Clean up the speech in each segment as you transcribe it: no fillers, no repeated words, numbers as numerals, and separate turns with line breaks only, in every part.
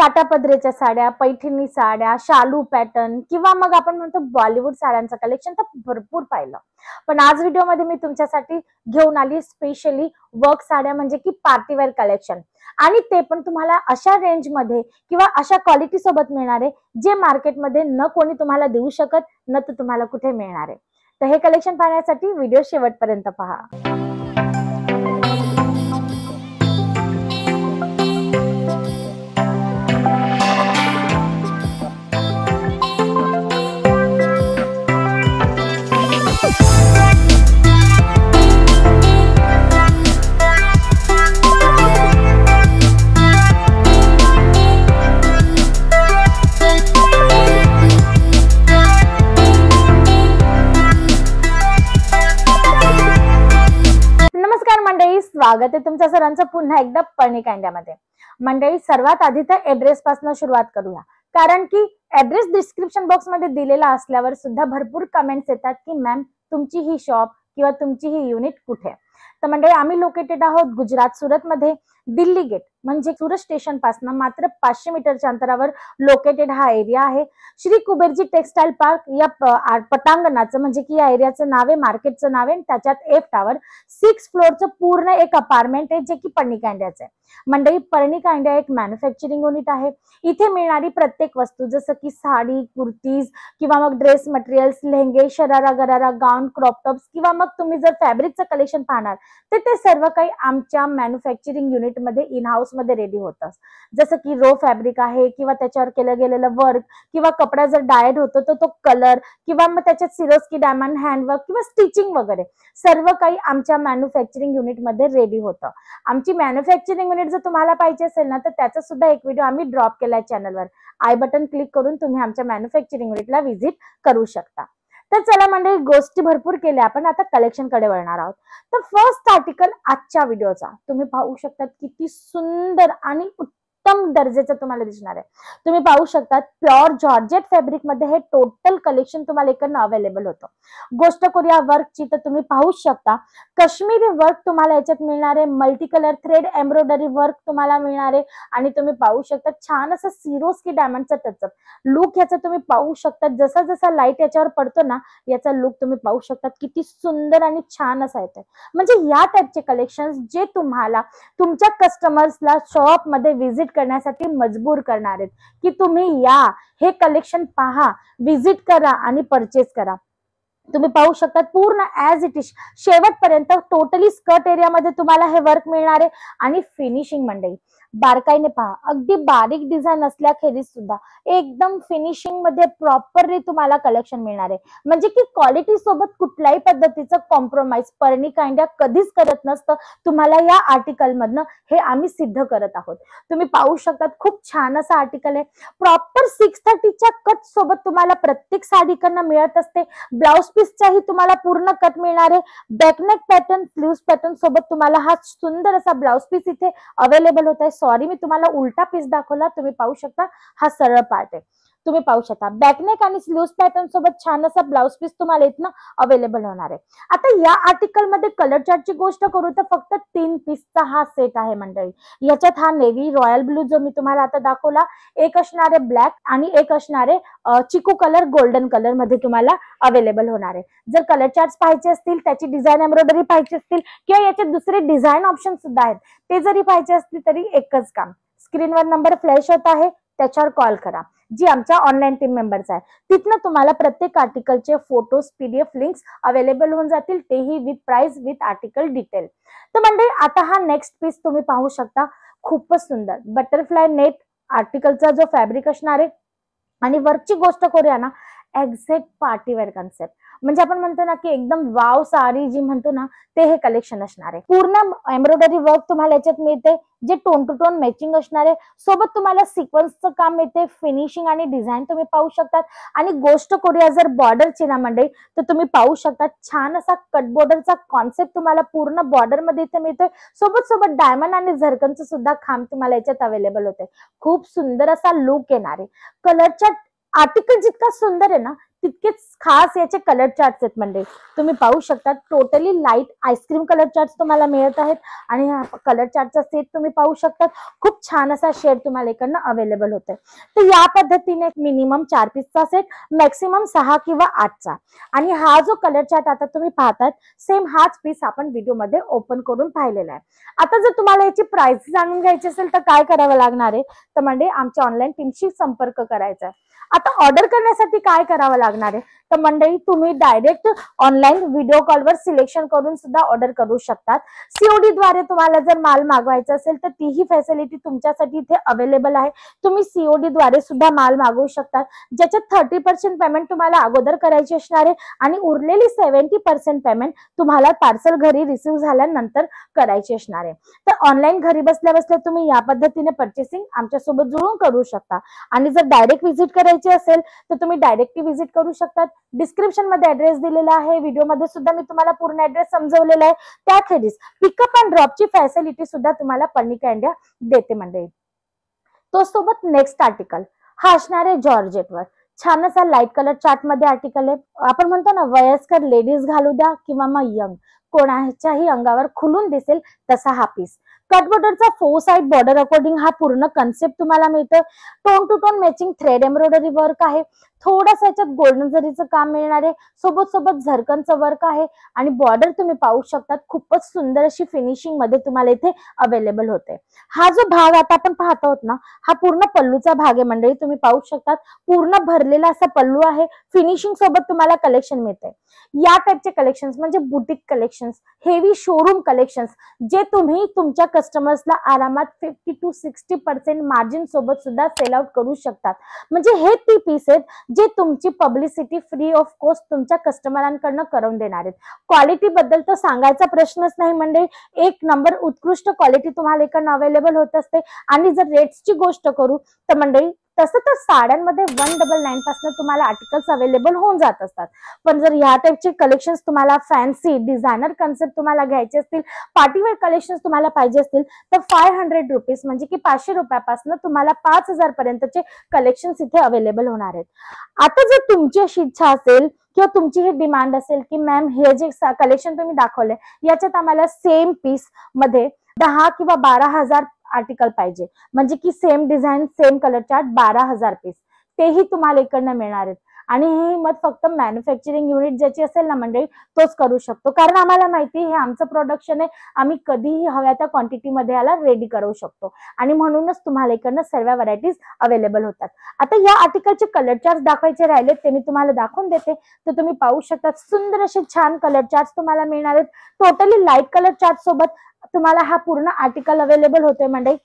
काटापदरेच्या साड्या, पैठणी साड्या, शालू पॅटर्न किंवा मग आपण म्हणतो बॉलिवूड साड्यांचं कलेक्शन तर भरपूर पाहिलं. पण आज व्हिडिओमध्ये मी तुमच्यासाठी घेऊन आली स्पेशली वर्क साड्या, म्हणजे की पार्टीवेअर कलेक्शन, आणि ते पण तुम्हाला अशा रेंजमध्ये किंवा अशा क्वालिटी सोबत मिळणार आहे जे मार्केटमध्ये न कोणी तुम्हाला देऊ शकत, न तर तुम्हाला कुठे मिळणार आहे. तर हे कलेक्शन पाहण्यासाठी व्हिडिओ शेवटपर्यंत पहा. स्वागत आहे तुमच्या सर्वांचं पुन्हा एकदा पर्णिका इंडियामध्ये. मंडळी, सर्वात आधी तर ऍड्रेस पासून सुरुवात करूया, कारण की ऍड्रेस डिस्क्रिप्शन बॉक्स मध्ये दिलेला असल्यावर सुद्धा भरपूर कमेंट्स येतात की मॅम तुमची ही शॉप किंवा तुमची ही युनिट कुठे. तर मंडळी, आम्ही लोकेटेड आहोत गुजरात सुरत मध्ये. दिल्ली गेट म्हणजे सुरत स्टेशन पासून मात्र 500 मीटरच्या अंतरावर लोकेटेड हा एरिया आहे. श्री कुबेरजी टेक्सटाईल पार्क या पटांगणाचं म्हणजे की या एरियाचं नाव आहे, मार्केटचं नाव आहे. त्याच्यात एफ टावर 6 फ्लोअरचं पूर्ण एक अपार्टमेंट आहे जे की पर्णिका इंडियाचं आहे. मंडळी, पर्णिका इंडिया एक मॅन्युफॅक्चरिंग युनिट आहे. इथे मिळणारी प्रत्येक वस्तू जसं की साडी, कुर्तीज किंवा मग ड्रेस मटेरियल्स, लेहंगे, शरारा गरारा, गाऊन, क्रॉप टॉप्स किंवा मग तुम्ही जर फॅब्रिकचं कलेक्शन पाहणार तर ते सर्व काही आमच्या मॅन्युफॅक्चरिंग युनिट मध्ये इन हाऊस मध्ये रेडी होतं. जसं की रो फॅब्रिक आहे किंवा त्याच्यावर केलं गेलेलं वर्क किंवा कपडा जर डायड होतो तर तो कलर किंवा मग त्याच्यात सिरोस्की डायमंड हँडवर्क किंवा स्टिचिंग वगैरे सर्व काही आमच्या मॅन्युफॅक्चरिंग युनिट मध्ये रेडी होतं. आमची मॅन्युफॅक्चरिंग युनिट जर तुम्हाला पाहिजे असेल ना तर त्याचा सुद्धा एक व्हिडिओ आम्ही ड्रॉप केलाय चॅनलवर. आय बटन क्लिक करून तुम्ही आमच्या मॅन्युफॅक्चरिंग युनिटला व्हिजिट करू शकता. तर चला मंडळी, गोष्टी भरपूर केल्या, आपण आता कलेक्शन कडे वळणार आहोत. तर फर्स्ट आर्टिकल आजच्या व्हिडिओचा तुम्ही पाहू शकता किती सुंदर आणि उत्तम दर्जाचं तुम्हाला दिसणार आहे. तुम्ही पाहू शकता प्युअर जॉर्जेट फॅब्रिक मध्ये हे टोटल कलेक्शन तुम्हाला इकडनं अवेलेबल होतं. गोष्ट करूया वर्कची तर तुम्ही पाहू शकता काश्मीरी वर्क तुम्हाला याच्यात मिळणार आहे, multi colour thread embroidery work तुम्हाला मिळणार आहे, आणि तुम्ही पाहू शकता छान असं सिरोस्की डायमंडचा टचअप लुक याचा तुम्ही पाहू शकता. जसा जसा लाईट याच्यावर पडतो ना याचा लुक तुम्ही पाहू शकता किती सुंदर आणि छान असा येतोय. म्हणजे या टाइपचे कलेक्शन जे तुम्हाला तुमच्या कस्टमर्सला शॉप मध्ये व्हिजिट करण्यासाठी मजबूर करणार आहेत की तुम्ही या, हे कलेक्शन पहा, व्हिजिट करा आणि परचेस करा. तुम्ही पाहू शकता पूर्ण ऍज इट इज शेवटपर्यंत टोटली स्कर्ट एरियामध्ये तुम्हाला हे वर्क मिळणार आहे. आणि फिनिशिंग मंडळी बारकाईने पहा, अगदी बारीक डिझाईन असल्याखेरीज सुद्धा एकदम फिनिशिंग मध्ये प्रॉपरली तुम्हाला कलेक्शन मिळणार आहे. म्हणजे की क्वालिटी सोबत कुठल्याही पद्धतीचं कॉम्प्रोमाइज पर्णिका इंडिया कधीच करत नसतं. तुम्हाला या आर्टिकल मधनं हे आम्ही सिद्ध करत आहोत. तुम्ही पाहू शकता खूप छान असं आर्टिकल आहे. प्रॉपर 630च्या कट सोबत तुम्हाला प्रत्येक साडीकडनं मिळत असते. ब्लाउज पीसचाही तुम्हाला पूर्ण कट मिळणार आहे. बॅकनेक पॅटर्न, स्लीव्ह पॅटर्न सोबत तुम्हाला हा सुंदर असा ब्लाउज पीस इथे अवेलेबल होत आहे. सॉरी, मी तुम्हाला उलटा पीस दाखवला. तुम्ही पाहू शकता हा सरळ पार्ट आहे. तुम्ही पाहू शकता बॅकनेक आणि स्लीव्ह पॅटर्न सोबत छान असा ब्लाउज पीस तुम्हाला इथनं अवेलेबल होणार आहे. आता या आर्टिकल मध्ये कलर चार्टची गोष्ट करू तर फक्त 3 पीसचा हा सेट आहे मंडळी. याच्यात हा नेव्ही रॉयल ब्लू जो मी तुम्हाला आता दाखवला, एक असणारे ब्लॅक आणि एक असणारे चिकू कलर गोल्डन कलर मध्ये तुम्हाला अवेलेबल होणार आहे. जर कलर चार्ट पाहायचे असतील, त्याची डिझाईन एम्ब्रॉयडरी पाहिजे असतील किंवा याचे दुसरे डिझाईन ऑप्शन सुद्धा आहेत, ते जरी पाहिजे असतील तरी एकच काम, स्क्रीनवर नंबर फ्लॅश होत आहे त्याच्यावर कॉल करा, जी आमच्या ऑनलाईन टीम मेंबर्स आहे. तिथनं तुम्हाला प्रत्येक आर्टिकलचे फोटोज, पीडीएफ लिंक्स अवेलेबल होऊन जातील, तेही with price with article detail. तर म्हणजे आता हा नेक्स्ट पीस तुम्ही पाहू शकता, खूपच सुंदर बटरफ्लाय नेट आर्टिकलचा जो फॅब्रिक असणार आहे. आणि वर्कची गोष्ट करूया ना, एक्झॅक्ट पार्टीवेअर कन्सेप्ट, म्हणजे आपण म्हणतो ना की एकदम वाव साडी जी म्हणतो ना ते हे कलेक्शन असणार आहे. पूर्ण एम्ब्रॉयडरी वर्क तुम्हाला याच्यात मिळते जे टोन टू टोन मॅचिंग असणार आहे. सोबत तुम्हाला सिक्वेन्सचं काम मिळते, फिनिशिंग आणि डिझाईन तुम्ही पाहू शकतात. आणि गोष्ट करूया जर बॉर्डरची ना मंडळी, तर तुम्ही पाहू शकता छान असा कट बॉर्डरचा कॉन्सेप्ट तुम्हाला पूर्ण बॉर्डर मध्ये इथे मिळतोय. सोबत सोबत डायमंड आणि झरकनचं सुद्धा खांब तुम्हाला याच्यात अवेलेबल होते. खूप सुंदर असा लुक येणार आहे. कलरच्या आर्टिकल जितका सुंदर आहे ना तितकेच खास याचे कलर चार्ट्स आहेत मंडळी. तुम्ही पाहू शकता totally light ice cream colour charts तुम्हाला मिळत आहेत आणि हा कलर चार्टचा सेट तुम्ही पाहू शकता. खूप छान असा शेड तुम्हाला इकडनं अवेलेबल होतोय. तर या पद्धतीने मिनिमम 4 पीसचा सेट, मॅक्सिमम 6 किंवा 8चा. आणि हा जो कलर चार्ट आता तुम्ही पाहतात सेम हाच पीस आपण व्हिडिओमध्ये ओपन करून पाहिलेला आहे. आता जर तुम्हाला याची प्राइस जाणून घ्यायची असेल तर काय करावं लागणार आहे, तर म्हणजे आमच्या ऑनलाईन टीमशी संपर्क करायचा आहे. आता ऑर्डर करण्यासाठी काय करावं लागणार आहे, तर मंडळी तुम्ही डायरेक्ट ऑनलाईन व्हिडिओ कॉलवर सिलेक्शन करून सुद्धा ऑर्डर करू शकतात. सीओडी द्वारे तुम्हाला जर माल मागवायचा असेल तर तीही फॅसिलिटी तुमच्यासाठी इथे अवेलेबल आहे. तुम्ही सीओडी द्वारे सुद्धा माल मागवू शकतात, ज्याच्यात 30% पेमेंट तुम्हाला अगोदर करायची असणार आहे आणि उरलेली 70% पेमेंट तुम्हाला पार्सल घरी रिसिव्ह झाल्यानंतर करायची असणार आहे. तर ऑनलाईन घरी बसल्या बसल्या तुम्ही या पद्धतीने परचेसिंग आमच्यासोबत जुळून करू शकता. आणि जर डायरेक्ट व्हिजिट करायची असेल तर तुम्ही डायरेक्टली व्हिजिट करू शकतात. डिस्क्रिप्शन मध्ये ऍड्रेस दिलेला आहे, व्हिडिओ मध्ये सुद्धा मी तुम्हाला पूर्ण ऍड्रेस समजवलेला आहे. त्याखेरीज पिकअप अँड ड्रॉपची फॅसिलिटी सुद्धा तुम्हाला पर्निका इंडिया देते मंडळी. तो सोबत नेक्स्ट आर्टिकल हा असणार आहे जॉर्जेटवर. छान असा लाईट कलर चार्ट मध्ये आर्टिकल आहे. आपण म्हणतो ना वयस्कर लेडीज घालू द्या किंवा मग यंग, कोणाच्याही अंगावर खुलून दिसेल तसा हा पीस. कट बॉर्डरचा 4 साइड बॉर्डर अकॉर्डिंग हा पूर्ण कन्सेप्ट तुम्हाला मिळतं. Tone to tone matching thread embroidery work आहे. थोडंसं याच्यात गोल्डन जरीचं काम मिळणार आहे, सोबत सोबत झरकनचं वर्क आहे आणि बॉर्डर तुम्ही पाहू शकतात खूपच सुंदर अशी फिनिशिंग मध्ये तुम्हाला इथे अवेलेबल होते. हा जो भाग आता आपण पाहत आहोत ना, हा पूर्ण पल्लूचा भाग आहे मंडळी. तुम्ही पाहू शकतात पूर्ण भरलेला असा पल्लू आहे. फिनिशिंग सोबत तुम्हाला कलेक्शन मिळते. या टाइपचे कलेक्शन्स म्हणजे boutique collections, heavy showroom collections, जे तुम्ही तुमच्या कस्टमर्सला आरामात 50 to 60% मार्जिन सोबत सुद्धा सेल आउट करू शकतात. म्हणजे हे ती पीस आहेत जे तुमची पब्लिसिटी फ्री ऑफ कॉस्ट तुमच्या कस्टमरांकडनं करून देणार आहेत. क्वालिटी बद्दल तर सांगायचा प्रश्नच नाही म्हणजे एक नंबर उत्कृष्ट क्वालिटी तुम्हाला इकडनं अवेलेबल होत असते. आणि जर रेट्सची गोष्ट करू तर मंडळी तसं तर साड्यांमध्ये 199 पासून तुम्हाला आर्टिकल्स अवेलेबल होऊन जात असतात. पण जर ह्या टाइपचे कलेक्शन्स तुम्हाला फॅन्सी डिझायनर कन्सेप्ट तुम्हाला घ्यायचे असतील, पार्टीवेअर कलेक्शन्स तुम्हाला पाहिजे असतील तर 500 रुपीज म्हणजे की 500 रुपयापासून तुम्हाला 5000 पर्यंतचे कलेक्शन्स इथे अवेलेबल होणार आहेत. आता जर तुमची अशी इच्छा असेल किंवा तुमची ही डिमांड असेल की मॅम हे जे कलेक्शन तुम्ही दाखवले याच्यात आम्हाला सेम पीस मध्ये 10 किंवा 12,000 आर्टिकल पाहिजे, म्हणजे की same design same colour chart 12,000 piece, तेही तुम्हाला इकडनं मिळणार आहेत. आणि ही हिंमत फक्त मॅन्युफॅक्चरिंग युनिट ज्याची असेल ना मंडळी तोच करू शकतो, कारण आम्हाला माहिती हे आमचं प्रोडक्शन आहे, आम्ही कधीही हव्या त्या क्वांटिटीमध्ये याला रेडी करू शकतो आणि म्हणूनच तुम्हाला इकडनं सर्व व्हरायटीज अवेलेबल होतात. आता या आर्टिकलचे कलर चार्ट दाखवायचे राहिले ते मी तुम्हाला दाखवून देते. तर तुम्ही पाहू शकता सुंदर असे छान कलर चार्ट तुम्हाला मिळणार आहेत. टोटली लाईट कलर चार्ट सोबत तुम्हाला हा पूर्ण आर्टिकल अवेलेबल होतोय मंडळी.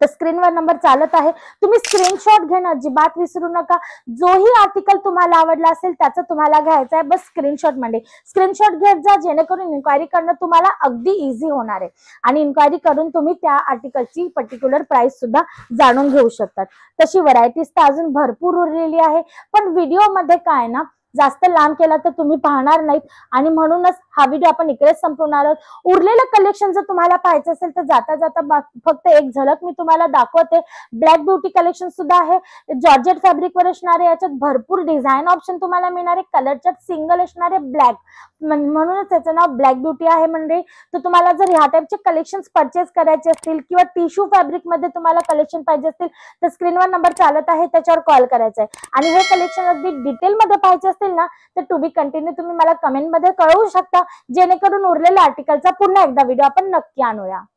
तर स्क्रीनवर नंबर चालत आहे, तुम्ही स्क्रीनशॉट घेणं अजिबात विसरू नका. जोही आर्टिकल तुम्हाला आवडला असेल त्याचं तुम्हाला घ्यायचं आहे, बस स्क्रीनशॉट म्हणजे स्क्रीनशॉट घेत जा, जेणेकरून इन्क्वायरी करणं तुम्हाला अगदी इझी होणार आहे आणि इन्क्वायरी करून तुम्ही त्या आर्टिकलची पर्टिक्युलर प्राइस सुद्धा जाणून घेऊ शकतात. तशी व्हरायटीज तर अजून भरपूर उरलेली आहे, पण व्हिडिओमध्ये काय ना जास्त लांब केला तर तुम्ही पाहणार नाहीत आणि म्हणूनच हा व्हिडिओ आपण इकडेच संपवणार आहोत. उरलेलं कलेक्शन जर तुम्हाला पाहायचं असेल तर जाता जाता फक्त एक झलक मी तुम्हाला दाखवते. ब्लॅक ब्युटी कलेक्शन सुद्धा आहे, जॉर्जेट फॅब्रिक वर असणारे, याच्यात भरपूर डिझाईन ऑप्शन तुम्हाला मिळणार आहे. कलरच्यात सिंगल असणारे ब्लॅक, म्हणूनच त्याचं नाव ब्लॅक ब्युटी आहे. म्हणजे तर तुम्हाला जर ह्या टाइपचे कलेक्शन परचेस करायचे असतील किंवा टिश्यू फॅब्रिक मध्ये तुम्हाला कलेक्शन पाहिजे असतील तर स्क्रीनवर नंबर चालत आहे, त्याच्यावर कॉल करायचा आहे. आणि हे कलेक्शन अगदी डिटेल मध्ये पाहिजे असतील ना तर टू बी कंटिन्यू तुम्ही मला कमेंट मध्ये कळवू शकता, जेणेकरून उरलेल्या आर्टिकलचा पुन्हा एकदा व्हिडिओ आपण नक्की आणूया.